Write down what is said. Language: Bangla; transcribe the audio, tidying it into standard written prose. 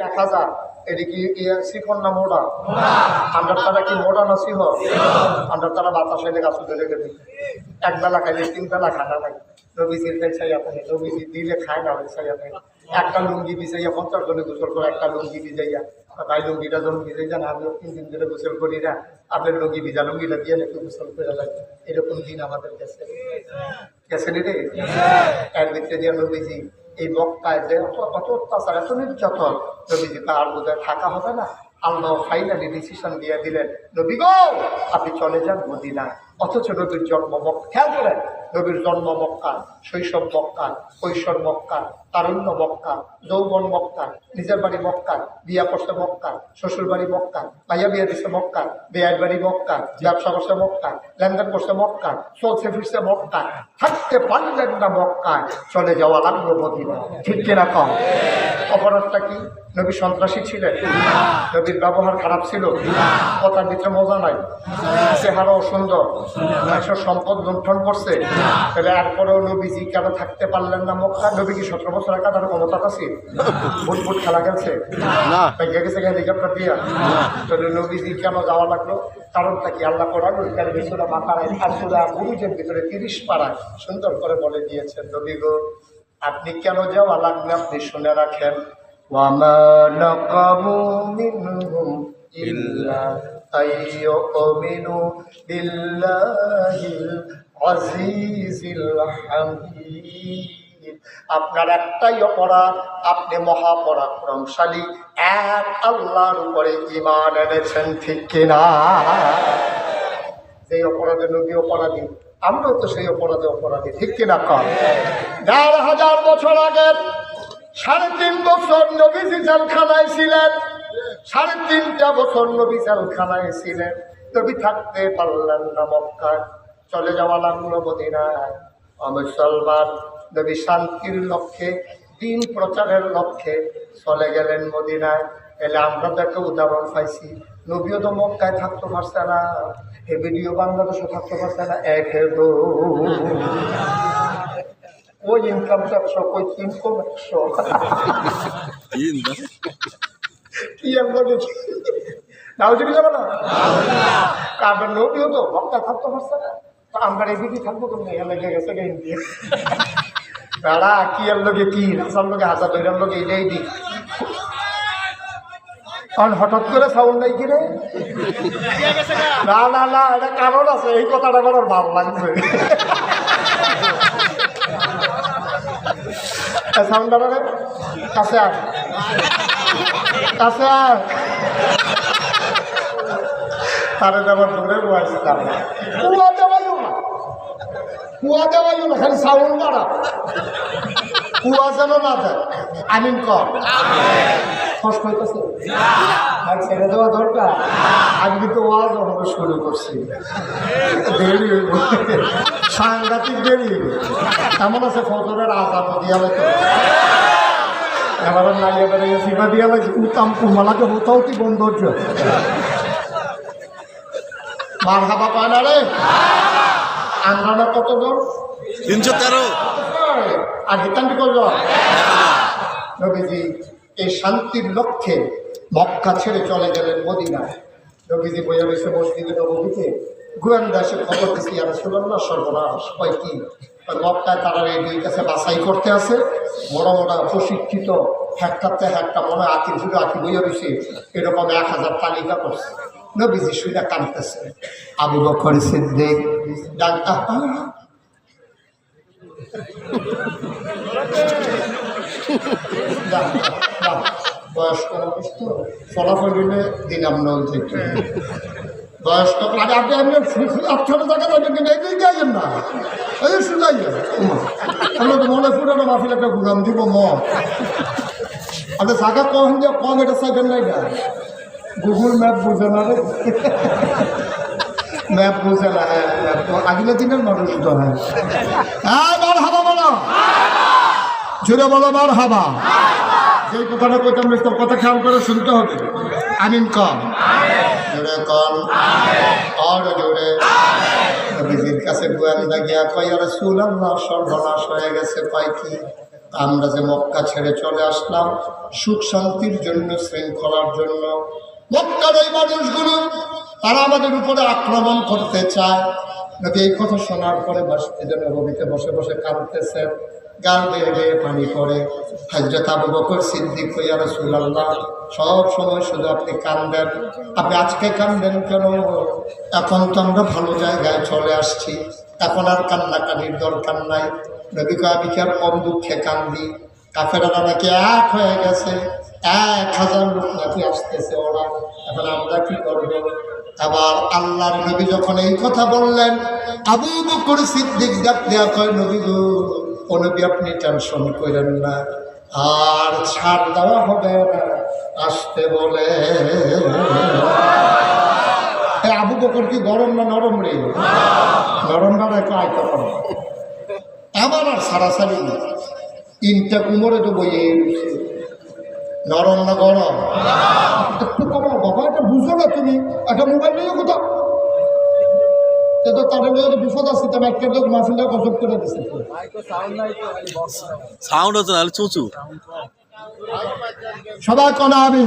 1000 এদিকে শিখন না মোড়া আমরা তারা কি মোড়া না শিহ আমরা তারা বাতাস এলে গাছ ধরে গেছে একবেলা খাইলে 3 বেলা খানা নাই নবীজির চাই আপনি নবীজি দিলে খায় না চাই আপনি একটা লুঙ্গি বিছাইয়া 50 জনে গোসল করে একটা লুঙ্গি ভিজাইয়া ভাই লুঙ্গিটা যখন ভিজাই যান আমিও 3 দিন ধরে গোসল করি না আপনার লুঙ্গি ভিজা লুঙ্গিটা দিয়ে নাকি গোসল করে লাগে এরকম দিন আমাদের কাছে গেছে রে এর ভিতরে দিয়ে নবীজি এই মক্কায় যে অত অত্যাচার এত নির্যাতন নবীজি তার বোধহয় থাকা হবে না আল্লাহ ফাইনালি ডিসিশন দিয়ে দিলেন নবী গো আপনি চলে যান মদিনায় অথচ নবীর জন্ম মক্কা খেয়াল করেন নবীর জন্ম মক্কা শৈশব মক্কা কৈশোর মক্কা তারুণ্য মক্কা যৌবন মক্কা নিজের বাড়ি মক্কা বিয়া করছে মক্কা শ্বশুর বাড়ি মক্কা ভাইয়া বিয়া দিচ্ছে মক্কা বিয়ের বাড়ি মক্কা ব্যবসা করছে মক্কা লেনদেন করছে মক্কা চলছে ফিরছে মক্কা থাকতে পারলেন না মক্কায় চলে যাওয়া লাগলো মদিনা ঠিক কিনা কম অপরাধটা কি নবী সন্ত্রাসী ছিলেন নবীর ব্যবহার খারাপ ছিল কথার ভিতরে মজা নাই চেহারাও সুন্দর মানুষের সম্পদ লুণ্ঠন করছে তাহলে এরপরেও নবীজি কেন থাকতে পারলেন না মক্কা নবী কি 17 বছর আগে তার ক্ষমতা আছে ফুটফুট খেলা খেলছে গেছে হেলিকপ্টার দিয়া তাহলে নবীজি কেন যাওয়া লাগলো কারণটা কি আল্লাহ কোরআন সূরা বাকারায় আর সূরা বুরুজের ভিতরে 30 পারায় সুন্দর করে বলে দিয়েছেন নবী গো আপনি কেন যাওয়া লাগবে আপনি শুনে রাখেন وَمَا نَقَمُوا مِنْهُمْ إِلَّا أَنْ يُؤْمِنُوا بِاللَّهِ الْعَزِيزِ الْحَمِيدِ আপনার একটাই অপরাধ আপনি মহাপরাক্রমশালী এক আল্লাহর উপরে ঈমান এনেছেন ঠিক কিনা সেই অপরাধে নবী অপরাধী আমরাও তো সেই অপরাধী ঠিক কিনা কম 1000 বছর আগে 3.5 বছর নবীজি জেলখানায় ছিলেন 3.5 বছর নবী জেলখানায় ছিলেন নবী থাকতে পারলেন না মক্কায় চলে যাওয়া লাগলো মদিনায় মুসলমান নবী শান্তির লক্ষ্যে দিন প্রচারের লক্ষ্যে চলে গেলেন মদিনায় এলে আমরা তো একটা উদাহরণ পাইছি নবীও তো মক্কায় থাকতে পারছে না এ ভিডিও বাংলাদেশে থাকতে পারছে না ওই ইনকাম 100 কই ইনকাম 100 কি আমরা নাউজুবিল্লাহ যাবে না কারণ নবীও তো মক্কায় থাকতে পারছে না আমরা এদিকে থাকবো তুমি লেগে গেছে গেম দিয়ে দাঁড়া কি এর লোকে কি রাসার লোকে হাজার দৈরার লোকে এটাই দিই কারণ হঠাৎ করে সাউন্ড নাই কিরে না না না এটা কারণ আছে এই কথাটা আমার ভালো লাগছে সাউন্ড দাঁড়ালে কাছে আস কাছে আস তারে যাবার ধরে বসতাম কুয়া দেওয়াই না খালি সাউন্ড বাড়া কুয়া যেন না যায় আমিন কর কষ্ট হইতেছে আর ছেড়ে দেওয়া দরকার আমি কিন্তু ওয়াজ হবে শুরু করছি দেরি হইব সাংঘাতিক দেরি হইব এমন আছে ফজরের আজান দিয়া হয়তো এবার নাইয়া বেড়ে সিমা দিয়া লাগছে উত্তম কুমালাকে হতাও কি বন্ধুর্য মার হাবা পায় না রে আমরা কত জন 313 আর হিতান্তি করল নবীজি এই শান্তির লক্ষ্যে মক্কা ছেড়ে চলে গেলেন মদিনায় নবীজি বইয়া রয়েছে মসজিদে নববীতে গোয়েন্দা এসে খবর দিচ্ছি আর সুবর্ণা সর্বনাশ কয় কি মক্কায় তারা এই দুই কাছে বাছাই করতে আছে বড় বড় প্রশিক্ষিত হ্যাকটাতে হ্যাকটা মনে হয় আঁকি শুধু আঁকি বইয়া রয়েছে এরকম 1000 তালিকা করছে নবীজি শুইনা কাঁদতেছে আবু বকর সিদ্দিক ডাক্তার বয়স্ক ফলাফল দিলে দিলাম নল থেকে বয়স্ক মানে আপনি আপনি আপনার জায়গা যাবেন কিন্তু এই দিকে যাবেন না এই শুধাই আমরা তো মনে পুরানো মাফিল একটা ঘুরাম দিব মত আপনি জায়গা কম যে কম এটা চাইবেন না এটা গুগল ম্যাপ বুঝে না রে ম্যাপ বুঝে না হ্যাঁ আগের দিনের মানুষ তো হ্যাঁ হ্যাঁ মার হাবা বলো জোরে বলো মার হাবা যেই কথাটা কইতাম তোর কথা খেয়াল করে শুনতে হবে আমিন কম জোরে কম আর জোরে নবীজির কাছে গোয়েন্দা গিয়া কয় রাসূলুল্লাহ সর্বনাশ হয়ে গেছে কয় কি আমরা যে মক্কা ছেড়ে চলে আসলাম সুখ শান্তির জন্য, শৃঙ্খলার জন্য, মক্কার এই মানুষগুলো তারা আমাদের উপরে আক্রমণ করতে চায়। নবী এই কথা শোনার পরে মসজিদে নববীতে বসে বসে কাঁদতেছেন, গাল বেয়ে বেয়ে পানি পড়ে। হযরত আবু বকর সিদ্দিক, ইয়া রাসূলুল্লাহ, সব সময় শুধু আপনি কাঁদেন, আপনি আজকে কাঁদেন কেন? এখন তো আমরা ভালো জায়গায় চলে আসছি, এখন আর কান্নাকানির দরকার নাই। নবী কয়, আমি কি আর কম দুঃখে কান্দি? কাফেররা নাকি এক হয়ে গেছে, 1000 লোক নাকি আসতেছে ওরা, এখন আমরা কি করব? আবার আল্লাহর নবী যখন এই কথা বললেন, আবু বকর সিদ্দিক ডাক দেয়া কয়, নবী গো, ও নবী আপনি টেনশন করেন না, আর ছাড় দেওয়া হবে না, আসতে বলে। আবু বকর কি গরম না নরম রে? নরম না একটু আয়তা পারো এবার আর সারাসারি না, তিনটা কুমোরে তো বইয়ে নরম না গরম? একটু কমাও বাবা, এটা বুঝো না তুমি, একটা মোবাইল নিয়ে কোথাও তো তাদের বিপদ আছে, তবে একটা লোক মাহফিলটা গজব করে দিচ্ছে। সাউন্ড হচ্ছে না, চুচু। সবাই কনা আমি